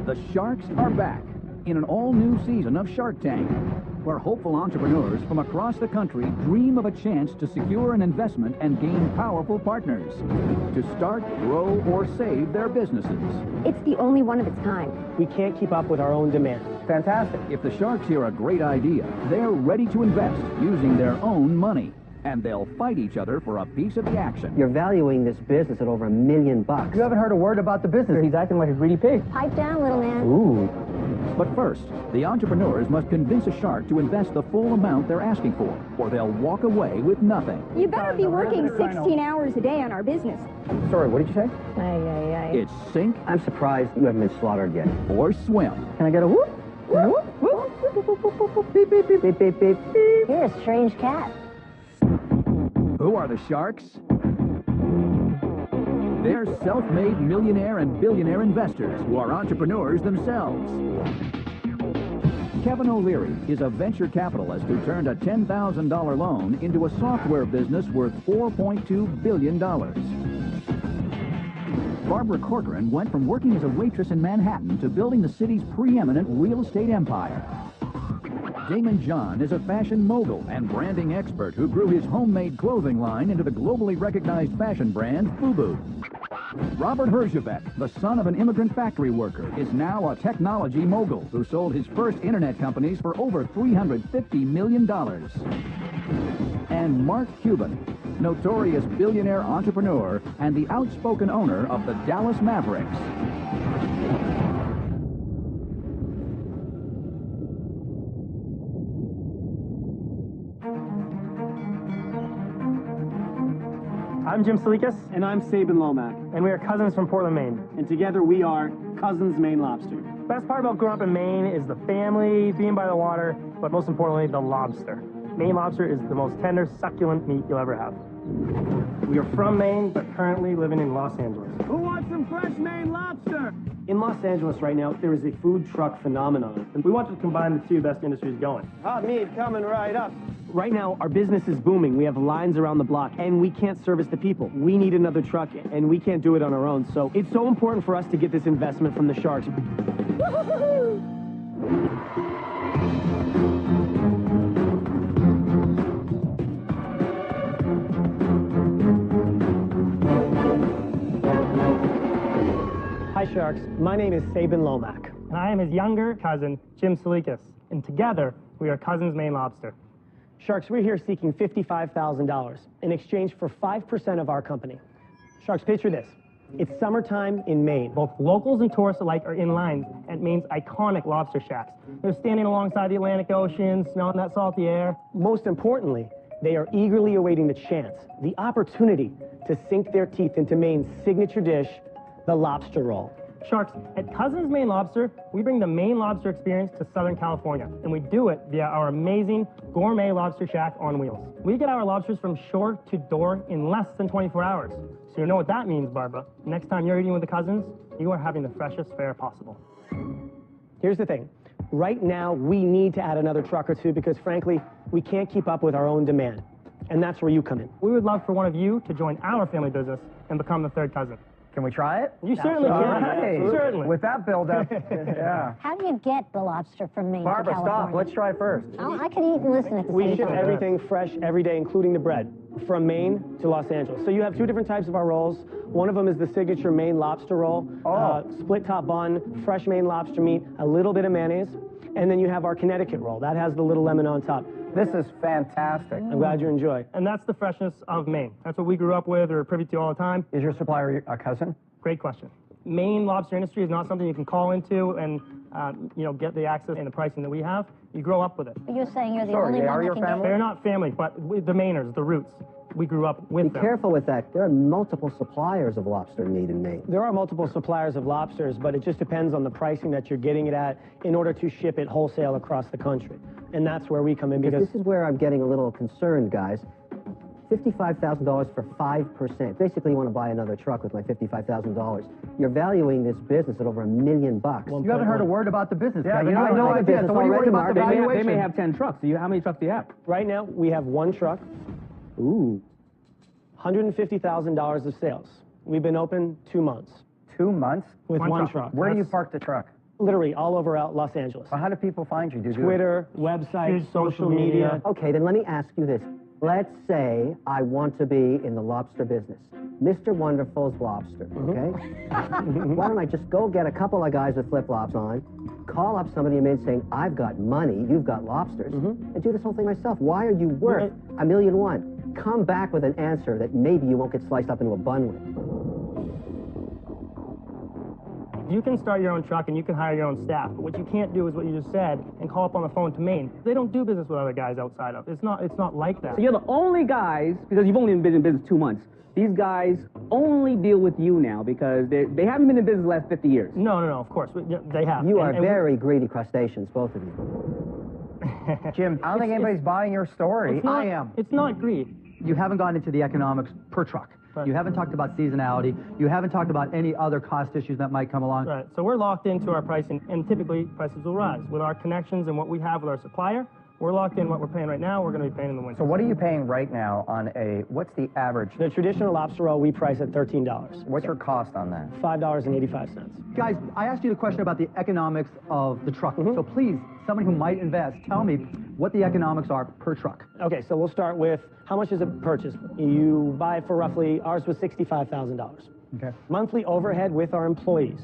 The Sharks are back in an all-new season of Shark Tank, where hopeful entrepreneurs from across the country dream of a chance to secure an investment and gain powerful partners to start, grow, or save their businesses. It's the only one of its kind. We can't keep up with our own demand. Fantastic. If the Sharks hear a great idea, they're ready to invest using their own money. And they'll fight each other for a piece of the action. You're valuing this business at over $1 million. You haven't heard a word about the business. He's acting like a greedy pig. Pipe down, little man. Ooh. But first, the entrepreneurs must convince a shark to invest the full amount they're asking for, or they'll walk away with nothing. You better be working 16 hours a day on our business. Sorry, what did you say? It's sink I'm surprised you haven't been slaughtered yet. or swim. Can I get a whoop? Whoop? Whoop? Beep, beep, beep, beep, beep, beep. You're a strange cat. Who are the Sharks? They're self-made millionaire and billionaire investors who are entrepreneurs themselves. Kevin O'Leary is a venture capitalist who turned a $10,000 loan into a software business worth $4.2 billion. Barbara Corcoran went from working as a waitress in Manhattan to building the city's preeminent real estate empire. Damon John is a fashion mogul and branding expert who grew his homemade clothing line into the globally recognized fashion brand FUBU. Robert Herjavec, the son of an immigrant factory worker, is now a technology mogul who sold his first internet companies for over $350 million. And Mark Cuban, notorious billionaire entrepreneur and the outspoken owner of the Dallas Mavericks. I'm Jim Salikas. And I'm Sabin Lomack. And we are cousins from Portland, Maine. And together we are Cousins Maine Lobster. Best part about growing up in Maine is the family, being by the water, but most importantly, the lobster. Maine lobster is the most tender, succulent meat you'll ever have. We are from Maine, but currently living in Los Angeles. Who wants some fresh Maine lobster? In Los Angeles right now, there is a food truck phenomenon, and we want to combine the two best industries going. Hot meat coming right up. Right now, our business is booming. We have lines around the block, and we can't service the people. We need another truck, and we can't do it on our own. So it's so important for us to get this investment from the Sharks. Hi, Sharks. My name is Sabin Lomack. And I am his younger cousin, Jim Salikas. And together, we are Cousins Maine Lobster. Sharks, we're here seeking $55,000 in exchange for 5% of our company. Sharks, picture this. It's summertime in Maine. Both locals and tourists alike are in line at Maine's iconic lobster shacks. They're standing alongside the Atlantic Ocean, smelling that salty air. Most importantly, they are eagerly awaiting the chance, the opportunity to sink their teeth into Maine's signature dish, the lobster roll. Sharks, at Cousins Maine Lobster, we bring the Maine lobster experience to Southern California, and we do it via our amazing gourmet lobster shack on wheels. We get our lobsters from shore to door in less than 24 hours. So you know what that means, Barbara. Next time you're eating with the Cousins, you are having the freshest fare possible. Here's the thing. Right now, we need to add another truck or two because, frankly, we can't keep up with our own demand. And that's where you come in. We would love for one of you to join our family business and become the third cousin. Can we try it? You certainly can. Right. Certainly. With that build-up, yeah. How do you get the lobster from Maine Barbara, to California? stop. Let's try it first. Oh, I can eat and listen at the We same ship time. everything fresh every day, including the bread, from Maine to Los Angeles. So you have two different types of our rolls. One of them is the signature Maine lobster roll, split top bun, fresh Maine lobster meat, a little bit of mayonnaise, and then you have our Connecticut roll. That has the little lemon on top. This is fantastic. I'm glad you enjoy. And that's the freshness of Maine. That's what we grew up with or are privy to all the time. Is your supplier a cousin? Great question. Maine lobster industry is not something you can call into and get the access and the pricing that we have. You grow up with it. But you're saying you're the Sorry, only they one are that your can family? They're not family, but the Mainers, the roots. We grew up with them. Be careful with that. There are multiple suppliers of lobster meat in Maine. There are multiple suppliers of lobsters, but it just depends on the pricing that you're getting it at in order to ship it wholesale across the country. And that's where we come in because... This is where I'm getting a little concerned, guys. $55,000 for 5%. Basically, you want to buy another truck with my $55,000. You're valuing this business at over $1 million. You haven't heard a word about the business, Yeah, Kevin. you I don't know know the idea. business So what are you worried already, about the Mark. valuation? They may have 10 trucks. How many trucks do you have? Right now, we have one truck, Ooh. $150,000 of sales. We've been open 2 months. 2 months? With one truck. Where do you park the truck? Literally all over Los Angeles. Well, how do people find you? Twitter, website, social media. Okay, then let me ask you this. Let's say I want to be in the lobster business. Mr. Wonderful's Lobster, okay? Why don't I just go get a couple of guys with flip-flops on, call up somebody in saying, I've got money, you've got lobsters, and do this whole thing myself. Why are you worth $1.1 million? Come back with an answer that maybe you won't get sliced up into a bun with. You can start your own truck and you can hire your own staff, but what you can't do is what you just said and call up on the phone to Maine. They don't do business with other guys outside of. It's not like that. So you're the only guys, because you've only been in business 2 months, these guys only deal with you now because they haven't been in business the last 50 years. No, of course. They have. You are very greedy crustaceans, both of you. Jim, I don't think anybody's buying your story. I am. It's not greed. You haven't gone into the economics per truck. Right. You haven't talked about seasonality. You haven't talked about any other cost issues that might come along. Right. So we're locked into our pricing, and typically prices will rise. With our connections and what we have with our supplier, we're locked in what we're paying right now, we're going to be paying in the winter. So what are you paying right now on what's the average? The traditional lobster roll we price at $13. What's your cost on that? $5.85. Guys, I asked you the question about the economics of the truck. So please, somebody who might invest, tell me what the economics are per truck. Okay, so we'll start with how much is a purchase? You buy it for roughly, ours was $65,000. Okay. Monthly overhead with our employees,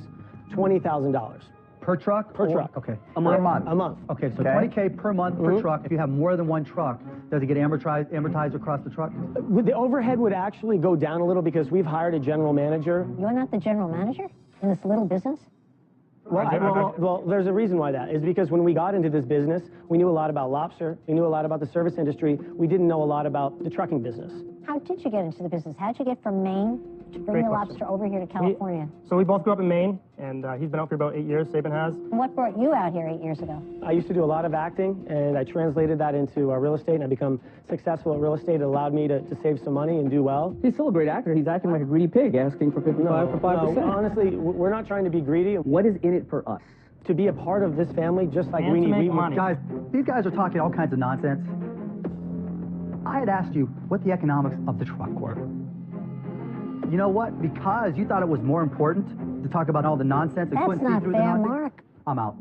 $20,000. Per truck? Per truck. Okay. A month. A month. Okay, so $20K per month per truck. If you have more than one truck, does it get amortized across the truck? The overhead would actually go down a little because we've hired a general manager. You're not the general manager in this little business? Well, there's a reason why that is because when we got into this business, we knew a lot about lobster, we knew a lot about the service industry, we didn't know a lot about the trucking business. How did you get into the business? How'd you get from Maine to bring the lobster over here to California? So we both grew up in Maine, and he's been out for about 8 years, Saban has. What brought you out here 8 years ago? I used to do a lot of acting, and I translated that into real estate, and I become successful at real estate. It allowed me to save some money and do well. He's still a great actor. He's acting like a greedy pig, asking for 55 for 5%. No, honestly, we're not trying to be greedy. What is in it for us? To be a part of this family, just like And we to need make money. Guys, these guys are talking all kinds of nonsense. I had asked you what the economics of the truck were. You know what? Because you thought it was more important to talk about all the nonsense and That's couldn't see not through fair, the nonsense. Mark. I'm out.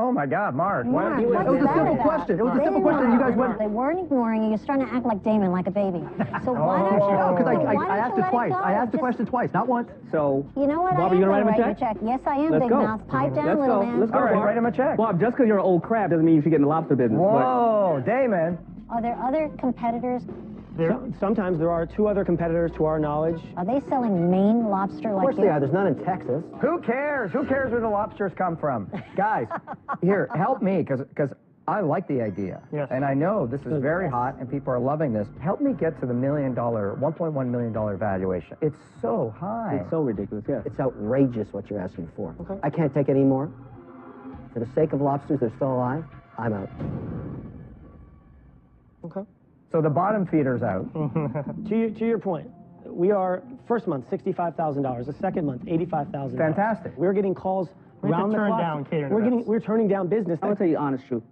Oh my God, Mark. Mark, It was a simple question. It was a simple question. You guys went. They weren't ignoring you. You're starting to act like Damon, like a baby. So why don't you? No, because why don't I asked you it let twice. go? I asked the Just- question twice, not once. So, You know what? Bob, I are you am gonna going to write him a write you a check? check. Yes, I am, Let's big go. mouth. Pipe down, Let's little go. man. Let's go. All right, Bob. write him a check. Bob, just because you're an old crab doesn't mean you should get in the lobster business. Whoa, Damon. Are there other competitors? Sometimes there are 2 other competitors to our knowledge. Are they selling Maine lobster Of like course you? they are. There's none in Texas. Who cares? Who cares where the lobsters come from? Guys, here, help me, because I like the idea. Yes. And I know this is very hot and people are loving this. Help me get to the $1.1 million valuation. It's so high. It's so ridiculous, yes. It's outrageous what you're asking for. I can't take any more. For the sake of lobsters, they're still alive. I'm out. Okay. So the bottom feeder's out. To your point, we are first month $65,000, the second month $85,000. Fantastic. We're getting calls We have to round the turn clock. down catering We're turning down business. I'm going to tell you the honest truth.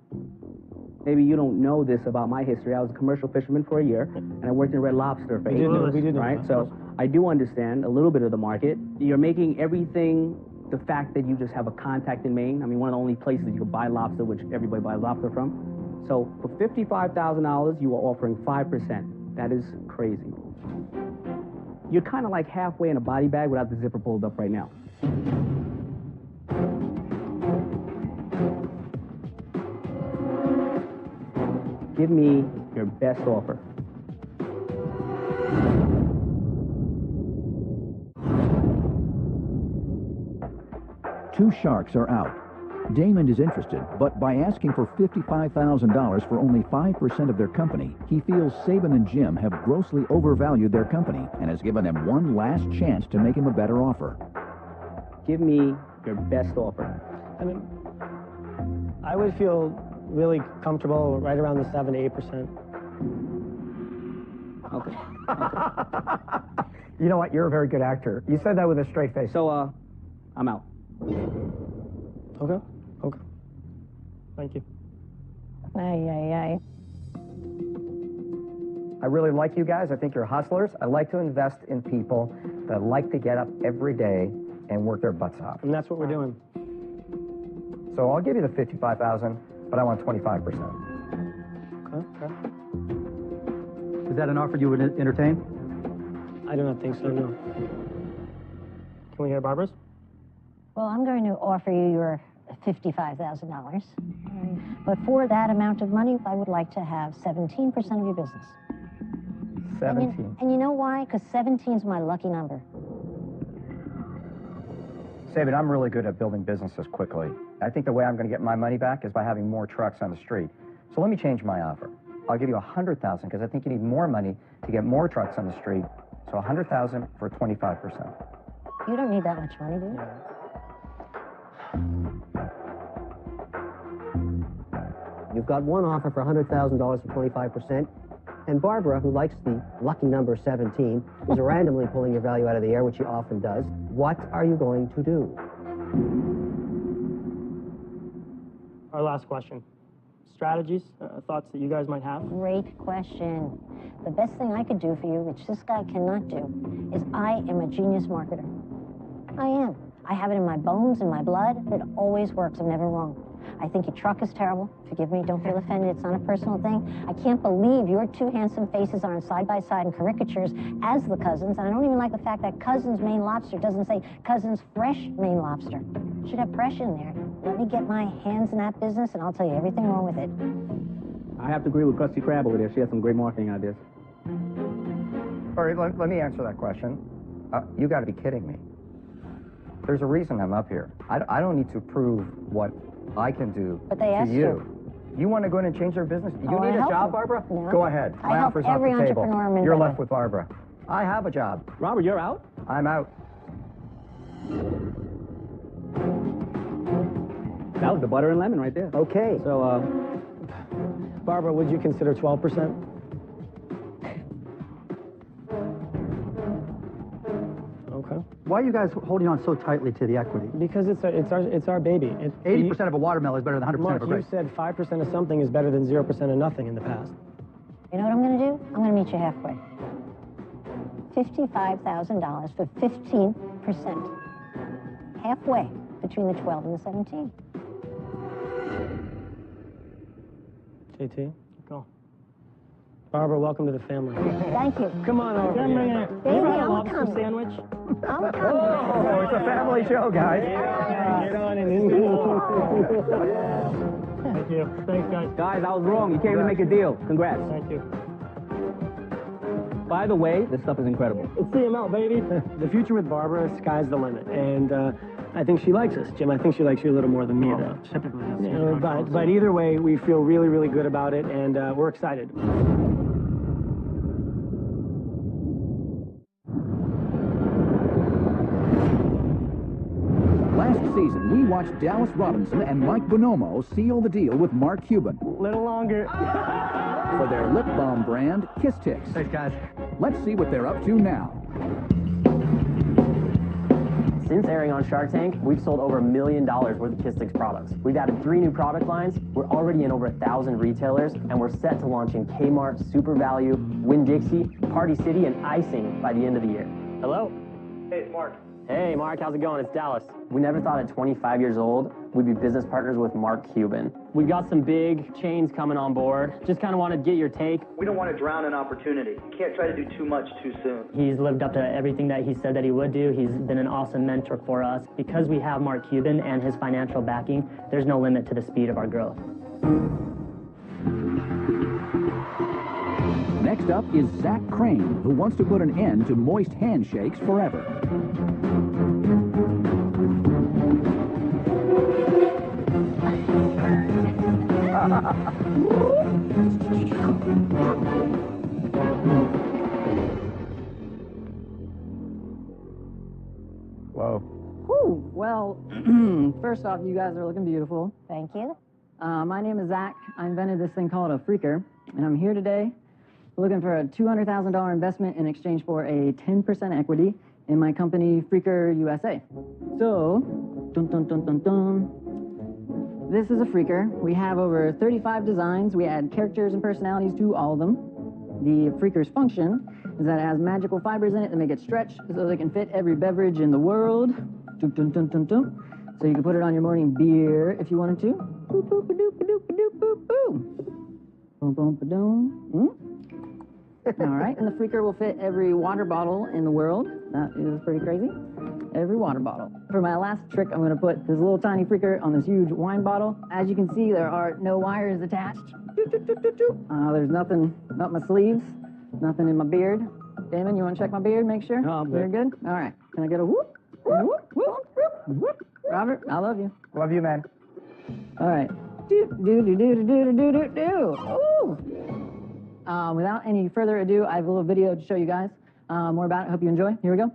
Maybe you don't know this about my history. I was a commercial fisherman for a year, and I worked in Red Lobster for 8 years. We did know right? that. So I do understand a little bit of the market. You're making everything the fact that you just have a contact in Maine. I mean, one of the only places you can buy lobster, which everybody buys lobster from. So for $55,000, you are offering 5%. That is crazy. You're kind of like halfway in a body bag without the zipper pulled up right now. Give me your best offer. Two sharks are out. Damon is interested, but by asking for $55,000 for only 5% of their company, he feels Saban and Jim have grossly overvalued their company and has given them one last chance to make him a better offer. Give me your best offer. I mean, I would feel really comfortable right around the 7 to 8%. Okay. You know what? You're a very good actor. You said that with a straight face. So, I'm out. Okay. Okay. Thank you. Ay, ay, ay. I really like you guys. I think you're hustlers. I like to invest in people that like to get up every day and work their butts off. And that's what we're doing. So I'll give you the $55,000, but I want 25%. Okay. Is that an offer you would entertain? I do not think so, no. Can we hear Barbara's? Well, I'm going to offer you your $55,000. But for that amount of money, I would like to have 17% of your business. 17. And you know why? Because 17 is my lucky number. Sabin, I'm really good at building businesses quickly. I think the way I'm going to get my money back is by having more trucks on the street. So let me change my offer. I'll give you $100,000 because I think you need more money to get more trucks on the street. So $100,000 for 25%. You don't need that much money, do you? You've got one offer for $100,000 for 25%, and Barbara, who likes the lucky number 17, is randomly pulling your value out of the air, which she often does. What are you going to do? Our last question. Strategies, thoughts that you guys might have? Great question. The best thing I could do for you, which this guy cannot do, is I am a genius marketer. I am. I have it in my bones, in my blood. It always works. I'm never wrong. I think your truck is terrible. Forgive me, don't feel offended. It's not a personal thing. I can't believe your two handsome faces aren't side by side in caricatures as the Cousins. And I don't even like the fact that Cousins Maine Lobster doesn't say Cousins Fresh Maine Lobster. It should have fresh in there. Let me get my hands in that business and I'll tell you everything wrong with it. I have to agree with Krusty Krab over there. She has some great marketing ideas. All right, let me answer that question. You got to be kidding me. There's a reason I'm up here. I don't need to prove what I can do But they asked to you. You want to go in and change their business? You Oh, I need a help job, them. Barbara? No. Go ahead. I My help offer's every off the table. entrepreneur in You're Minnesota. left with Barbara. I have a job. Robert, you're out? I'm out. That was the butter and lemon right there. Okay. So, Barbara, would you consider 12%? Okay. Why are you guys holding on so tightly to the equity? Because it's our baby. 80% of a watermelon is better than 100% Mark, of a you grape. said 5% of something is better than 0% of nothing in the past. You know what I'm going to do? I'm going to meet you halfway. $55,000 for 15%. Halfway between the 12 and the 17. JT, go. Barbara, welcome to the family. Thank you. Come on over here. Baby, You got a I'm lobster coming. sandwich? I'm coming. Oh, it's a family show, guys. Get on in. Thank you. Thanks, guys. guys, I was wrong. You came to make a deal. Congrats. Thank you. By the way, this stuff is incredible. It's CML, baby. The future with Barbara, sky's the limit. And I think she likes us. Jim, I think she likes you a little more than me, though. Typically, But either way, we feel really, really good about it, and we're excited. Last season, we watched Dallas Robinson and Mike Bonomo seal the deal with Mark Cuban A little longer. for their lip balm brand, Kiss Ticks. Thanks, guys. Let's see what they're up to now. Since airing on Shark Tank, we've sold over $1 million worth of Kiss Sticks products. We've added 3 new product lines, we're already in over 1,000 retailers, and we're set to launch in Kmart, Super Value, Winn-Dixie, Party City, and Icing by the end of the year. Hello? Hey, it's Mark. Hey, Mark, how's it going? It's Dallas. We never thought at 25 years old we'd be business partners with Mark Cuban. We've got some big chains coming on board. Just kind of wanted to get your take. We don't want to drown in opportunity. You can't try to do too much too soon. He's lived up to everything that he said that he would do. He's been an awesome mentor for us. Because we have Mark Cuban and his financial backing, there's no limit to the speed of our growth. Next up is Zach Crane, who wants to put an end to moist handshakes forever. Whoa. Whew. Well, first off, you guys are looking beautiful. Thank you. My name is Zach. I invented this thing called a freaker, and I'm here today looking for a $200,000 investment in exchange for a 10% equity in my company, Freaker USA. So, dun dun dun dun dun. This is a freaker. We have over 35 designs. We add characters and personalities to all of them. The freaker's function is that it has magical fibers in it that make it stretch so they can fit every beverage in the world. Dun, dun, dun, dun, dun. So you can put it on your morning beer if you wanted to. Boop, boop, ba-doop, ba-doop, ba-doop, boop, boom. Boom, boom, ba-doom. All right, and the freaker will fit every water bottle in the world. That is pretty crazy. Every water bottle. For my last trick, I'm going to put this little tiny freaker on this huge wine bottle. As you can see, there are no wires attached. There's nothing up my sleeves, nothing in my beard. Damon, you want to check my beard, make sure? No, I'm good. You're good? All right. Can I get a whoop? Whoop, whoop, whoop, whoop. Robert, I love you. Love you, man. All right. Do, do, do, do, do, do, do, do, do. Ooh. Without any further ado, I have a little video to show you guys more about it. Hope you enjoy. Here we go.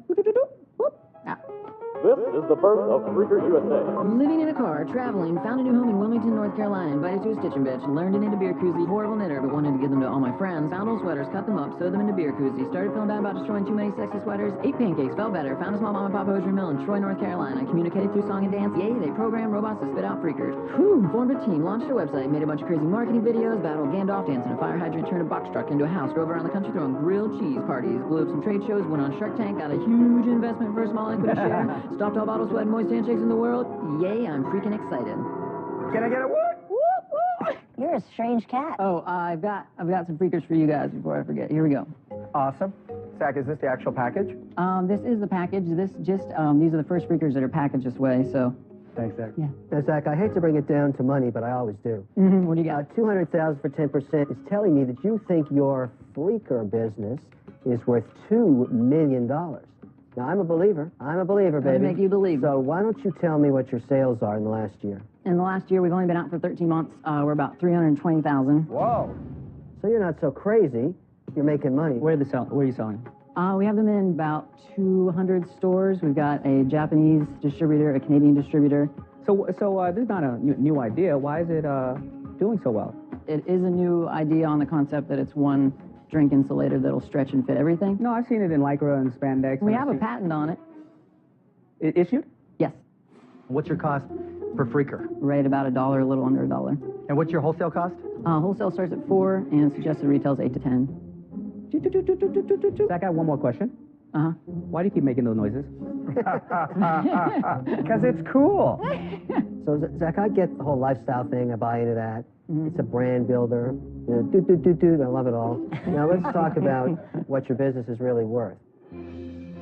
This is the birth of Freaker USA. Living in a car, traveling, found a new home in Wilmington, North Carolina, invited to a stitching bitch, learned to knit a beer koozie, horrible knitter, but wanted to give them to all my friends, found old sweaters, cut them up, sewed them into beer koozies, started feeling bad about destroying too many sexy sweaters, ate pancakes, felt better, found a small mom and pop hosiery mill in Troy, North Carolina, communicated through song and dance, yay, they programmed robots to spit out freakers. Whew, formed a team, launched a website, made a bunch of crazy marketing videos, battled Gandalf, danced in a fire hydrant, turned a box truck into a house, drove around the country throwing grilled cheese parties, blew up some trade shows, went on Shark Tank, got a huge investment for a small equity share, stopped all bottle sweat and moist handshakes in the world. Yay, I'm freaking excited. Can I get a whoop? Whoop, whoop. You're a strange cat. Oh, I've got some freakers for you guys before I forget. Here we go. Awesome. Zach, is this the actual package? This is the package. These are the first freakers that are packaged this way, so. Thanks, Zach. Yeah. Now, Zach, I hate to bring it down to money, but I always do. What do you got? 200,000 for 10% is telling me that you think your freaker business is worth $2 million. Now, I'm a believer. Baby. I make you believe. So why don't you tell me what your sales are in the last year? In the last year, we've only been out for 13 months. We're about 320,000. Whoa. So you're not so crazy. You're making money. Where are you selling? We have them in about 200 stores. We've got a Japanese distributor, a Canadian distributor. So this is not a new idea. Why is it doing so well? It is a new idea on the concept that it's one drink insulator that'll stretch and fit everything. No, I've seen it in Lycra and spandex. We have a patent on it. Issued? Yes. What's your cost per freaker? Right about $1, a little under $1. And what's your wholesale cost? Wholesale starts at $4 and suggested retails $8 to $10. Zach, I got one more question. Uh-huh. Why do you keep making those noises? Because it's cool. So, Zach, I get the whole lifestyle thing. I buy into that. It's a brand builder. You know, I love it all. Now, let's talk about what your business is really worth.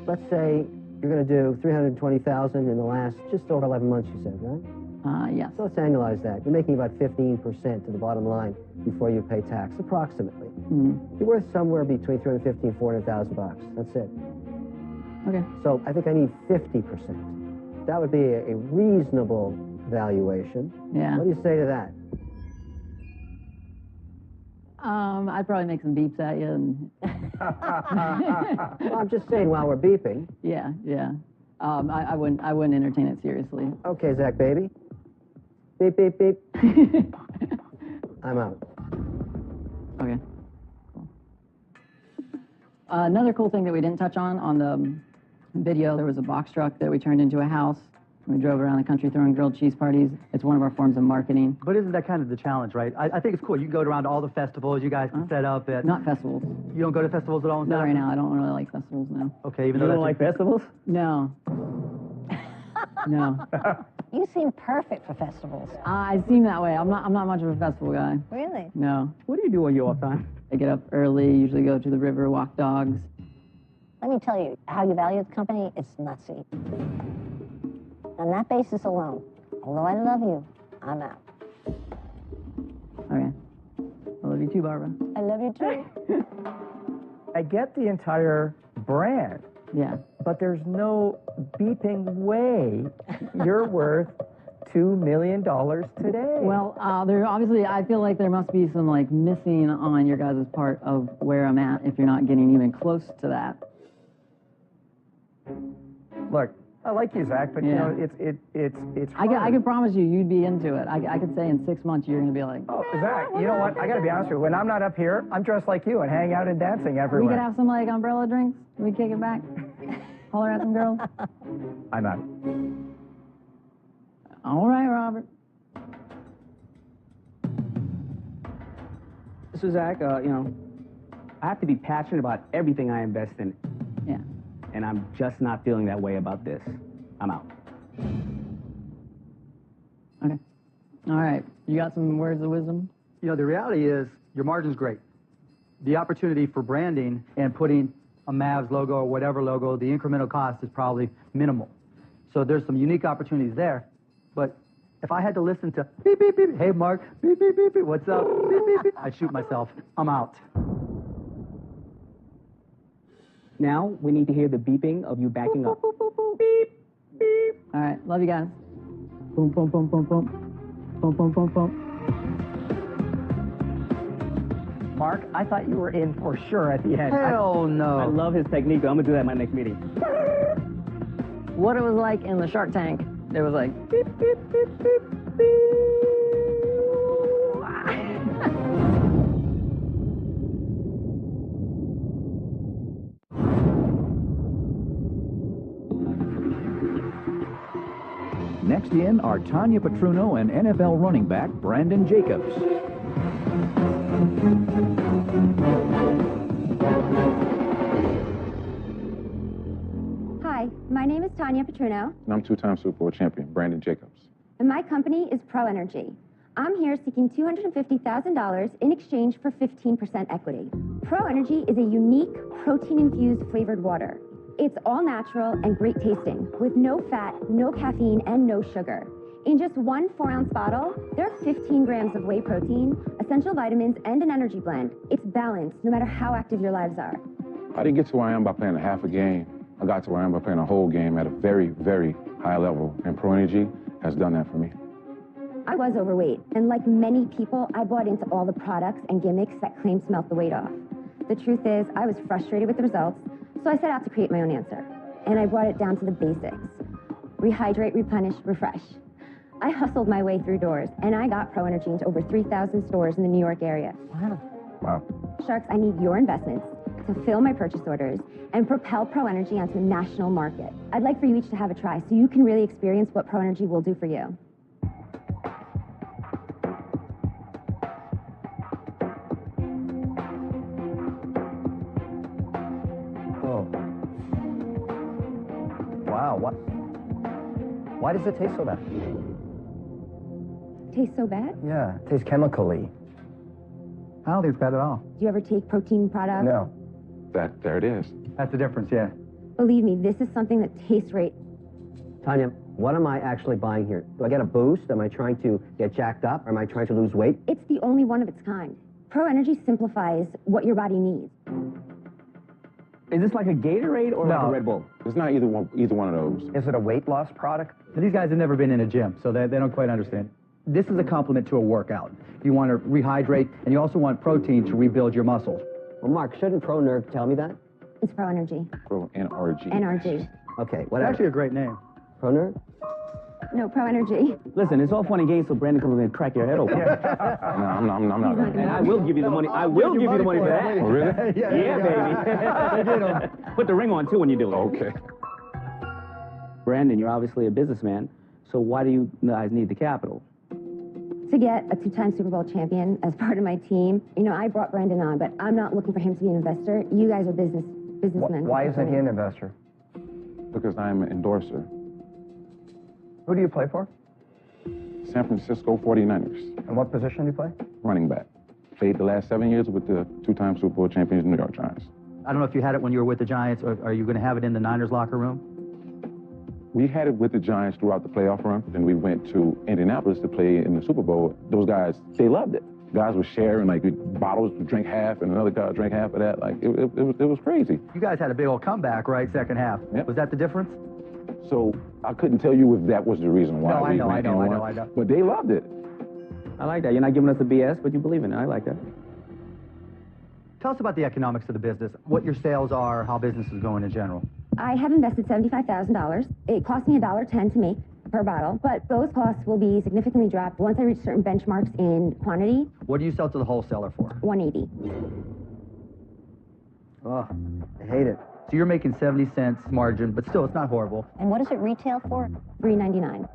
Let's say you're going to do $320,000 in the last just over 11 months, you said, right? Yes. So let's annualize that. You're making about 15% to the bottom line before you pay tax, approximately. You're worth somewhere between $350,000 and $400,000. That's it. Okay. So I think I need 50%. That would be a reasonable valuation. Yeah. What do you say to that? I'd probably make some beeps at you and... Well, I'm just saying while we're beeping. Yeah. I wouldn't entertain it seriously. Okay, Zach, baby. Beep, beep, beep. I'm out. Okay. Cool. Another cool thing that we didn't touch on the video, there was a box truck that we turned into a house. We drove around the country throwing grilled cheese parties. It's one of our forms of marketing. But isn't that kind of the challenge, right? I think it's cool. You can go around to all the festivals. You guys can set up at... Not festivals. You don't go to festivals at all? Not right now. I don't really like festivals now. Okay, even though you don't like festivals? No. No. You seem perfect for festivals. I seem that way. I'm not much of a festival guy. Really? No. What do you do on your off time? I get up early, usually go to the river, walk dogs. Let me tell you, how you value the company, it's nutsy. On that basis alone, although I love you, I'm out. Okay. I love you too, Barbara. I love you too. I get the entire brand. Yeah. But there's no beeping way you're worth $2 million today. Well, there obviously, I feel like there must be some like missing on your guys' part of where I'm at if you're not getting even close to that. Look, I like you, Zach, but Yeah. you know, it's hard. I could promise you'd be into it. I could say in 6 months you're going to be like, Oh, Zach, you know what? I got to be honest with you. When I'm not up here, I'm dressed like you and hang out and dancing everywhere. we could have some like umbrella drinks. We kick it back. Holler at some girls. I'm out. All right, Robert. So, Zach, you know, I have to be passionate about everything I invest in. Yeah. And I'm just not feeling that way about this. I'm out. All right, you got some words of wisdom? You know, the reality is your margin's great. The opportunity for branding and putting a Mavs logo or whatever logo, the incremental cost is probably minimal. So there's some unique opportunities there. But if I had to listen to beep, beep, beep, hey, Mark, beep, beep, beep, beep, what's up, beep, beep, beep, I'd shoot myself. I'm out. Now we need to hear the beeping of you backing up. Beep, beep. All right, love you guys. Boom, boom, boom, boom, boom. Boom, boom, boom, boom. Mark, I thought you were in for sure at the end. Hell no. I love his technique. I'm gonna do that at my next meeting. What it was like in the Shark Tank, it was like beep, beep, beep, beep, beep. Next in are Tanya Petruno and NFL running back Brandon Jacobs. Hi, my name is Tanya Petruno, And I'm two-time Super Bowl champion, Brandon Jacobs. and my company is Pro Energy. I'm here seeking $250,000 in exchange for 15% equity. Pro Energy is a unique protein-infused flavored water. It's all natural and great tasting, with no fat, no caffeine, and no sugar. In just one 4-ounce bottle, there are 15 grams of whey protein, essential vitamins, and an energy blend. It's balanced, no matter how active your lives are. I didn't get to where I am by playing a half a game. I got to where I am by playing a whole game at a very, very high level. And Pro Energy has done that for me. I was overweight, and like many people, I bought into all the products and gimmicks that claimed to melt the weight off. The truth is, I was frustrated with the results, so I set out to create my own answer. And I brought it down to the basics. Rehydrate, replenish, refresh. I hustled my way through doors, and I got Pro Energy into over 3,000 stores in the New York area. Wow. Sharks, I need your investments to fill my purchase orders and propel Pro Energy onto a national market. I'd like for you each to have a try so you can really experience what Pro Energy will do for you. Oh. Wow, what? Why does it taste so bad? Tastes so bad? Yeah, it tastes chemically. I don't think it's bad at all. Do you ever take protein products? No. There it is. That's the difference, yeah. Believe me, this is something that tastes great. Tanya, what am I actually buying here? Do I get a boost? Am I trying to get jacked up? Or am I trying to lose weight? It's the only one of its kind. Pro Energy simplifies what your body needs. Is this like a Gatorade or like a Red Bull? It's not either one of those. Is it a weight loss product? These guys have never been in a gym, so they don't quite understand. This is a complement to a workout. You want to rehydrate, and you also want protein to rebuild your muscles. Well, Mark, shouldn't Pro Nerve tell me that? It's Pro Energy. Pro NRG. NRG. Okay, It's whatever. actually a great name. Pro Nerve? No, Pro Energy. Listen, it's all fun and games so Brandon comes in and crack your head open. No, I'm not. And I will give you the money. I will give you the money for that. Oh, really? Yeah, baby. Put the ring on, too, when you do it. Okay. Brandon, you're obviously a businessman, so why do you guys need the capital? To get a 2-time Super Bowl champion as part of my team, you know, I brought Brandon on, but I'm not looking for him to be an investor. You guys are businessmen. Why isn't he an investor? Because I'm an endorser. Who do you play for? San Francisco 49ers. And what position do you play? Running back. Played the last 7 years with the 2-time Super Bowl champions New York Giants. I don't know if you had it when you were with the Giants, or are you going to have it in the Niners locker room? We had it with the Giants throughout the playoff run. Then we went to Indianapolis to play in the Super Bowl. Those guys, they loved it. Guys were sharing, like, bottles to drink half, and another guy would drink half of that. Like, it was crazy. You guys had a big old comeback, right, second half. Yep. Was that the difference? So I couldn't tell you if that was the reason why. No, I we know. went and won, But they loved it. I like that. You're not giving us the BS, but you believe in it. I like that. Tell us about the economics of the business, what your sales are, how business is going in general. I have invested $75,000. It cost me $1.10 to make per bottle, but those costs will be significantly dropped once I reach certain benchmarks in quantity. What do you sell to the wholesaler for? $1.80. Oh, I hate it. So you're making 70 cents margin, but still, it's not horrible. And what does it retail for? $3.99.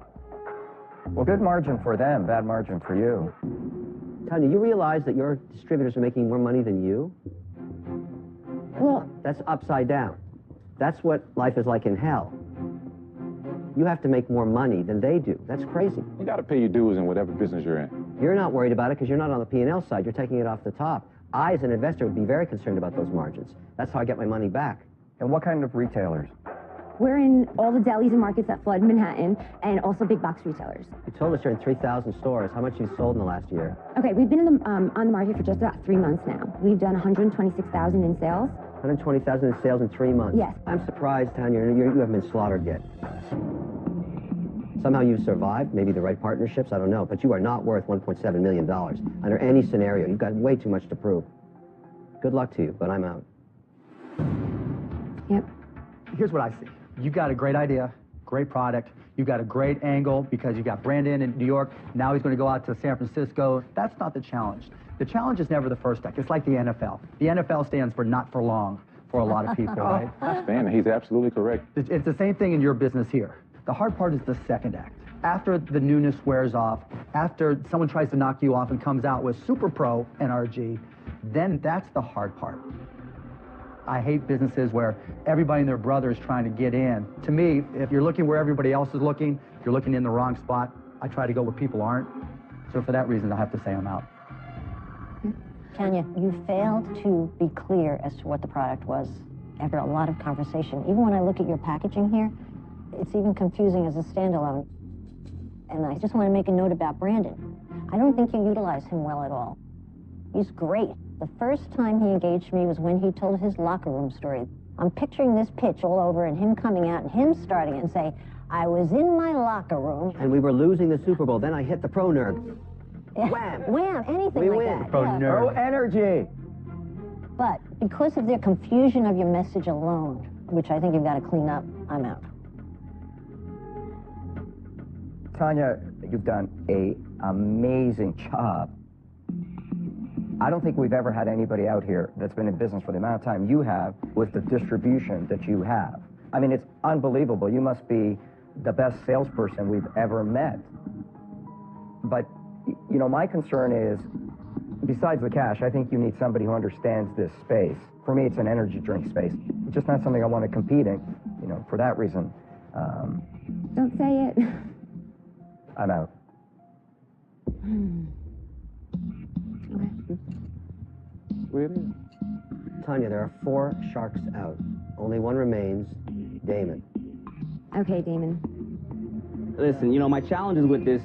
Well, good margin for them, bad margin for you. Tanya, you realize that your distributors are making more money than you? Well, That's upside down. That's what life is like in hell. You have to make more money than they do. That's crazy. You got to pay your dues in whatever business you're in. You're not worried about it because you're not on the P&L side. You're taking it off the top. I, as an investor, would be very concerned about those margins. That's how I get my money back. And what kind of retailers? We're in all the delis and markets that flood Manhattan, and also big box retailers. You told us you're in 3,000 stores. How much you sold in the last year? Okay, we've been in the, on the market for just about 3 months now. We've done 126,000 in sales. 120,000 in sales in 3 months. Yes. I'm surprised, Tanya, you haven't been slaughtered yet. Somehow you've survived, maybe the right partnerships, I don't know, but you are not worth $1.7 million under any scenario. You've got way too much to prove. Good luck to you, but I'm out. Yep. Here's what I see. You got a great idea, great product. You got a great angle because you got Brandon in New York. Now he's going to go out to San Francisco. That's not the challenge. The challenge is never the first act. It's like the NFL. The NFL stands for not for long for a lot of people, right? Stan, he's absolutely correct. It's the same thing in your business here. The hard part is the second act. After the newness wears off, after someone tries to knock you off and comes out with Super Pro NRG, then that's the hard part. I hate businesses where everybody and their brother is trying to get in. To me, if you're looking where everybody else is looking, you're looking in the wrong spot. I try to go where people aren't. So for that reason, I have to say I'm out. Tanya, you failed to be clear as to what the product was after a lot of conversation. Even when I look at your packaging here, it's even confusing as a standalone. And I just want to make a note about Brandon. I don't think you utilize him well at all. He's great. The first time he engaged me was when he told his locker room story. I'm picturing this pitch all over and him coming out and him starting and say, I was in my locker room. And we were losing the Super Bowl. Then I hit the pro nerve. Wham! Wham! Anything We like win. that. Pro yeah. nerve. Oh, energy! But because of their confusion of your message alone, which I think you've got to clean up, I'm out. Tanya, you've done an amazing job. I don't think we've ever had anybody out here that's been in business for the amount of time you have with the distribution that you have. I mean, it's unbelievable. You must be the best salesperson we've ever met. But, you know, my concern is, besides the cash, I think you need somebody who understands this space. For me, it's an energy drink space. It's just not something I want to compete in, you know, for that reason. Don't say it. I'm out. Where it is. Tanya, there are 4 sharks out. Only one remains, Damon. Okay, Damon. Listen, you know, my challenges with this,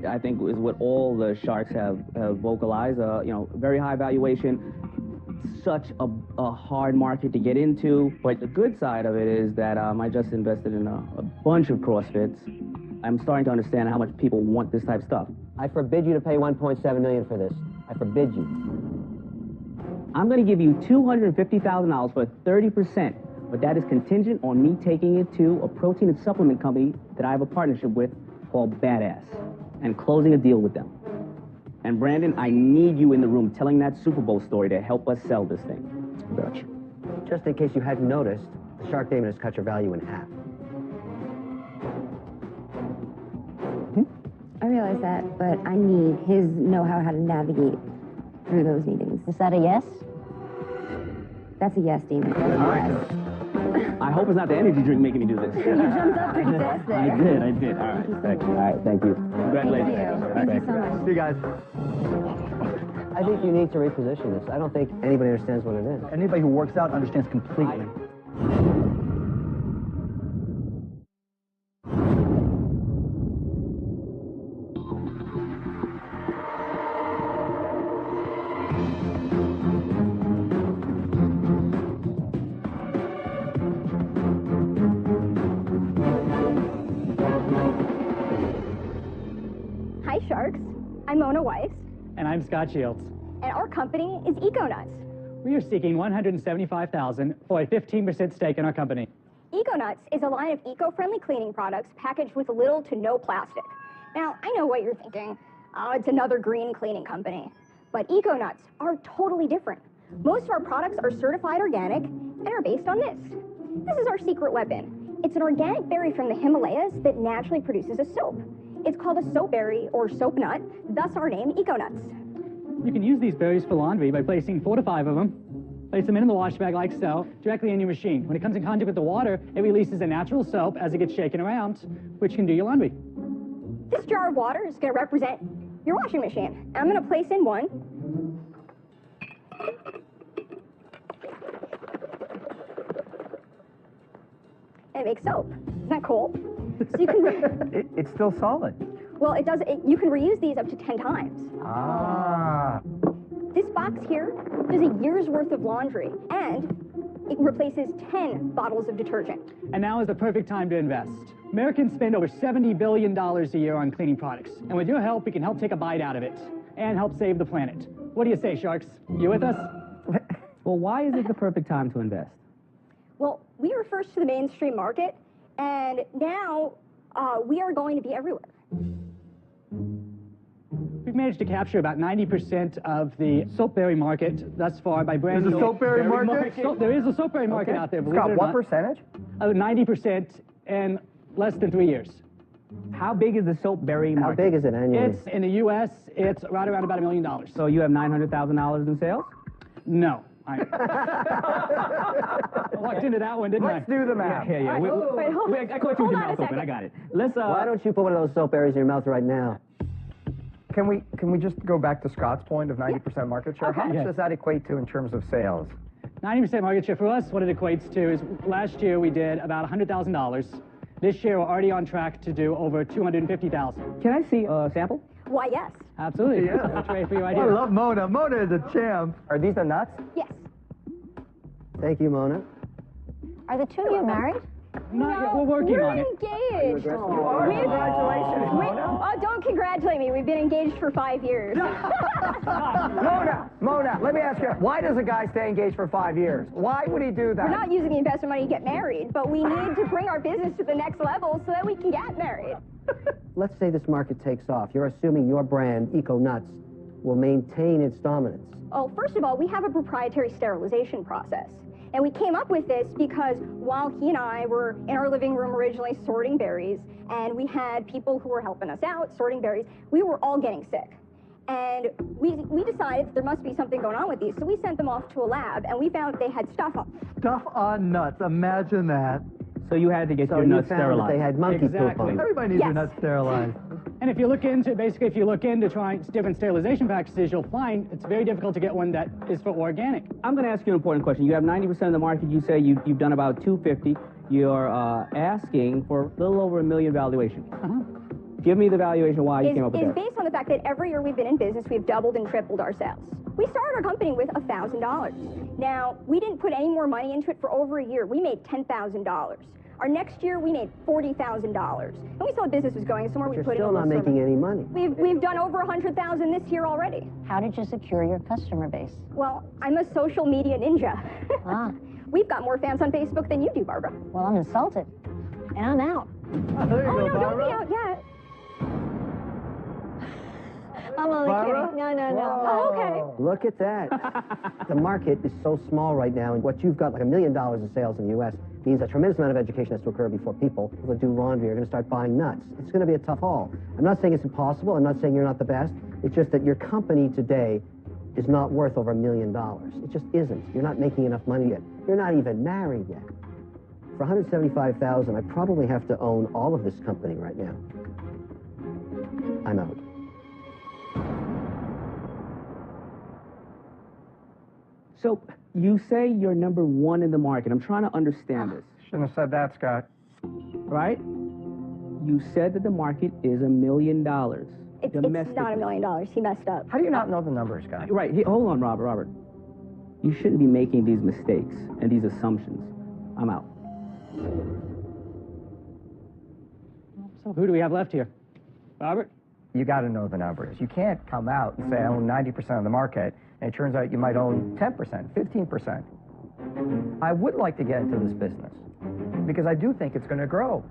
I think, is what all the sharks have vocalized. You know, very high valuation, such a hard market to get into. But the good side of it is that I just invested in a bunch of CrossFits. I'm starting to understand how much people want this type of stuff. I forbid you to pay $1.7 million for this. I forbid you. I'm going to give you $250,000 for 30%, but that is contingent on me taking it to a protein and supplement company that I have a partnership with called Badass and closing a deal with them. And Brandon, I need you in the room telling that Super Bowl story to help us sell this thing. Gotcha. Just in case you hadn't noticed, the Shark Damon has cut your value in half. I realize that, but I need his know-how to navigate through those meetings. Is that a yes? That's a yes, Damon. I hope it's not the energy drink making me do this. You jumped up pretty fast there. I did. All right, thank you. All right, thank you. Congratulations. Thank you so much. See you guys. I think you need to reposition this. I don't think anybody understands what it is. Anybody who works out understands completely. Hi, Sharks. I'm Mona Weiss, And I'm Scott Shields. and our company is EcoNuts. We are seeking $175,000 for a 15% stake in our company. EcoNuts is a line of eco-friendly cleaning products packaged with little to no plastic. Now, I know what you're thinking. Oh, it's another green cleaning company. But EcoNuts are totally different. Most of our products are certified organic and are based on this. This is our secret weapon. It's an organic berry from the Himalayas that naturally produces a soap. It's called a soap berry or soap nut, thus our name EcoNuts. You can use these berries for laundry by placing 4 to 5 of them Place them in the wash bag like so, directly in your machine. When it comes in contact with the water, it releases a natural soap as it gets shaken around, which can do your laundry. This jar of water is going to represent your washing machine. I'm going to place in one. And it makes soap. Isn't that cool? So you can It's still solid. well, you can reuse these up to 10 times. Ah. This box here does a year's worth of laundry, and it replaces 10 bottles of detergent. And now is the perfect time to invest. Americans spend over $70 billion a year on cleaning products. And with your help, we can help take a bite out of it and help save the planet. What do you say, Sharks? You with us? Well, why is it the perfect time to invest? Well, we were first to the mainstream market, and now we are going to be everywhere. We've managed to capture about 90% of the soapberry market thus far by branding. There's a soapberry market? There is a soapberry market out there, believe Scott, it or what not. percentage? 90% in less than 3 years. How big is the soapberry market? How big is it annually? It's in the U.S. It's right around about $1 million. So you have $900,000 in sales? No. I walked into that one, didn't Let's do the math. Yeah. I caught you with your mouth open. I got it. Let's. Why don't you put one of those soap berries in your mouth right now? Can we just go back to Scott's point of 90% market share? Okay. How much does that equate to in terms of sales? 90% market share for us, what it equates to is last year we did about $100,000. This year we're already on track to do over $250,000. Can I see a sample? Why, yes. Absolutely. Yeah. That's right for your idea. I love Mona. Mona is a champ. Are these the nuts? Yes. Thank you, Mona. Are the two of you married? Not yet. We're working on it. We're engaged. Congratulations, Mona. Oh, don't congratulate me. We've been engaged for 5 years. Mona, let me ask you, why does a guy stay engaged for 5 years? Why would he do that? We're not using the investment money to get married, but we need to bring our business to the next level so that we can get married. Let's say this market takes off. You're assuming your brand, Eco Nuts, will maintain its dominance. Oh, first of all, we have a proprietary sterilization process. And we came up with this because while he and I were in our living room originally sorting berries, and we had people who were helping us out sorting berries, we were all getting sick. And we decided there must be something going on with these, so we sent them off to a lab, and we found they had stuff on. Stuff on nuts. Imagine that. So you had to get your you nuts found sterilized. that they had monkey poop on them. Everybody needs their nuts sterilized. And if you look into trying different sterilization practices, you'll find it's very difficult to get one that is for organic. I'm going to ask you an important question. You have 90% of the market. You say you've done about 250. You're asking for a little over $1 million valuation. Give me the valuation why you came up with that. It's based on the fact that every year we've been in business, we've doubled and tripled our sales. We started our company with $1,000. Now, we didn't put any more money into it for over a year. We made $10,000. Our next year, we made $40,000. And we saw the business was going somewhere. You're We put still in not making any money. We've done over $100,000 this year already. How did you secure your customer base? Well, I'm a social media ninja. Ah, We've got more fans on Facebook than you do, Barbara. well, I'm insulted. And I'm out. There you Oh, go, no, don't Barbara. be out yet. I'm only Barbara? kidding. No. Oh, okay. Look at that. The market is so small right now, and what you've got, like $1 million in sales in the U.S., means a tremendous amount of education has to occur before people that do laundry are going to start buying nuts. It's going to be a tough haul. I'm not saying it's impossible. I'm not saying you're not the best. It's just that your company today is not worth over $1 million. It just isn't. You're not making enough money yet. You're not even married yet. For $175,000, I probably have to own all of this company right now. I'm out. So you say you're number one in the market. I'm trying to understand this. Shouldn't have said that, Scott. Right? You said that the market is $1 million. It's not $1 million. He messed up. How do you not know the numbers, Scott? Right. Hold on, Robert. You shouldn't be making these mistakes and these assumptions. I'm out. So who do we have left here? Robert? You got to know the numbers. You can't come out and say, I own 90% of the market, and it turns out you might own 10%, 15%. I would like to get into this business because I do think it's going to grow.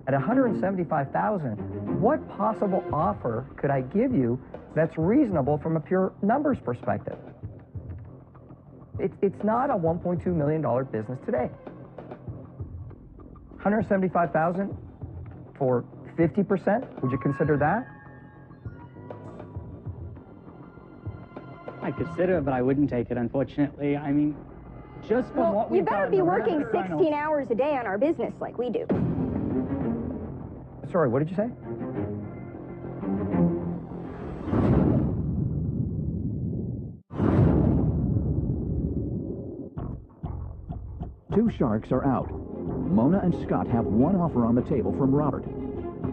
At $175,000, what possible offer could I give you that's reasonable from a pure numbers perspective? It's not a $1.2 million business today. $175,000 for 50%, would you consider that? I'd consider it, but I wouldn't take it, unfortunately. I mean, Just from what you we've better done, be we're working gonna find 16 hours a day on our business like we do. Sorry, what did you say? Two sharks are out. Mona and Scott have one offer on the table from Robert.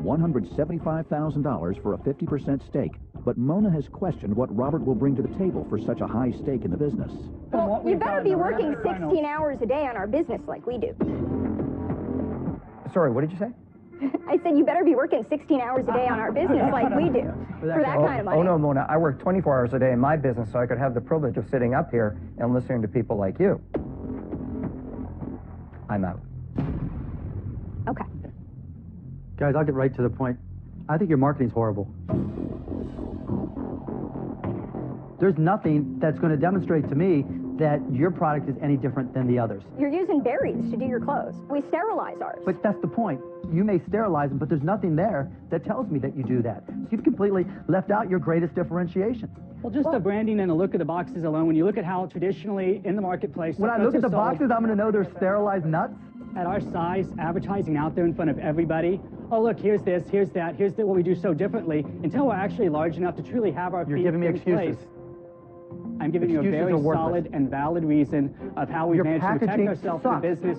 $175,000 for a 50% stake. But Mona has questioned what Robert will bring to the table for such a high stake in the business. Well, you better be working 16 hours a day on our business like we do. Sorry, what did you say? I said you better be working 16 hours a day on our business like we do. For that kind of money. Oh, no, Mona, I work 24 hours a day in my business so I could have the privilege of sitting up here and listening to people like you. I'm out. Okay. Guys, I'll get right to the point. I think your marketing's horrible. There's nothing that's going to demonstrate to me that your product is any different than the others. You're using berries to do your clothes. We sterilize ours. But that's the point. You may sterilize them, but there's nothing there that tells me that you do that. So you've completely left out your greatest differentiation. Well, just the branding and the look of the boxes alone, when you look at how traditionally in the marketplace... When I look at the boxes, I'm going to know they're sterilized nuts? At our size, advertising out there in front of everybody, oh, look, here's this, here's that, here's what we do so differently, until we're actually large enough to truly have our You're feet giving me in excuses. place. I'm giving you a Excuses very are worthless. solid and valid reason of how we've Your managed to protect packaging ourselves in sucks. business,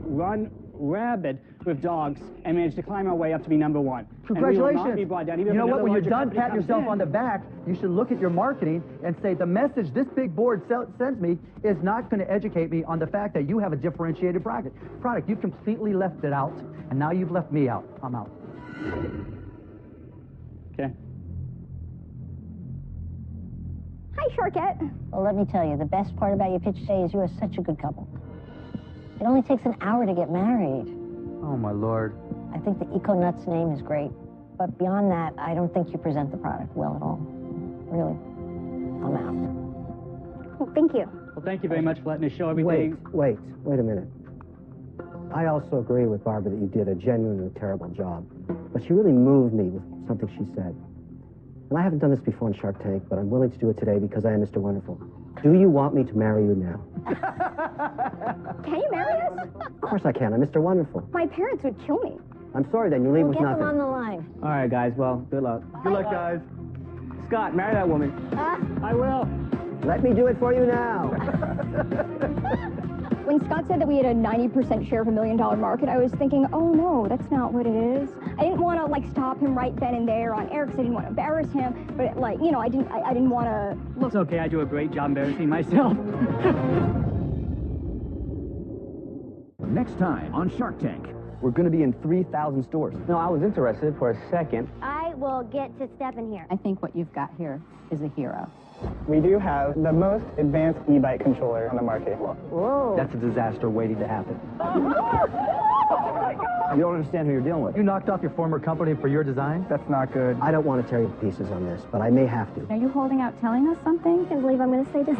run rabid with dogs, and managed to climb our way up to be number one. And we will not Congratulations. be brought down, even You if know what? another When you're larger done company patting comes yourself in. on the back, you should look at your marketing and say the message this big board sends me is not going to educate me on the fact that you have a differentiated product. You've completely left it out, and now you've left me out. I'm out. Okay. Hi, Sharkette. Well, let me tell you, the best part about your pitch today is you are such a good couple. It only takes an hour to get married. Oh, my Lord. I think the Eco Nuts name is great, but beyond that, I don't think you present the product well at all. Really. I'm out. Well, thank you. Well, thank you very much for letting us show everything. Wait a minute. I also agree with Barbara that you did a genuinely terrible job, but she really moved me with something she said. And I haven't done this before in Shark Tank, but I'm willing to do it today because I am Mr. Wonderful. Do you want me to marry you now? Can you marry us? Of course I can. I'm Mr. Wonderful. My parents would kill me. I'm sorry then. You leave We'll with get nothing. them on the line. All right, guys. Well, good luck. Good luck, guys. Scott, marry that woman. I will. Let me do it for you now. When Scott said that we had a 90% share of $1 million market, I was thinking, oh no, that's not what it is. I didn't want to stop him right then and there on air because I didn't want to embarrass him. But I didn't want to look. It's okay. I do a great job embarrassing myself. Next time on Shark Tank. We're going to be in 3,000 stores. No, I was interested for a second. I will get to step in here. I think what you've got here is a hero. We do have the most advanced e-bike controller on the market. Whoa. That's a disaster waiting to happen. You don't understand who you're dealing with. You knocked off your former company for your design? That's not good. I don't want to tear you to pieces on this, but I may have to. Are you holding out telling us something? I can't believe I'm going to say this.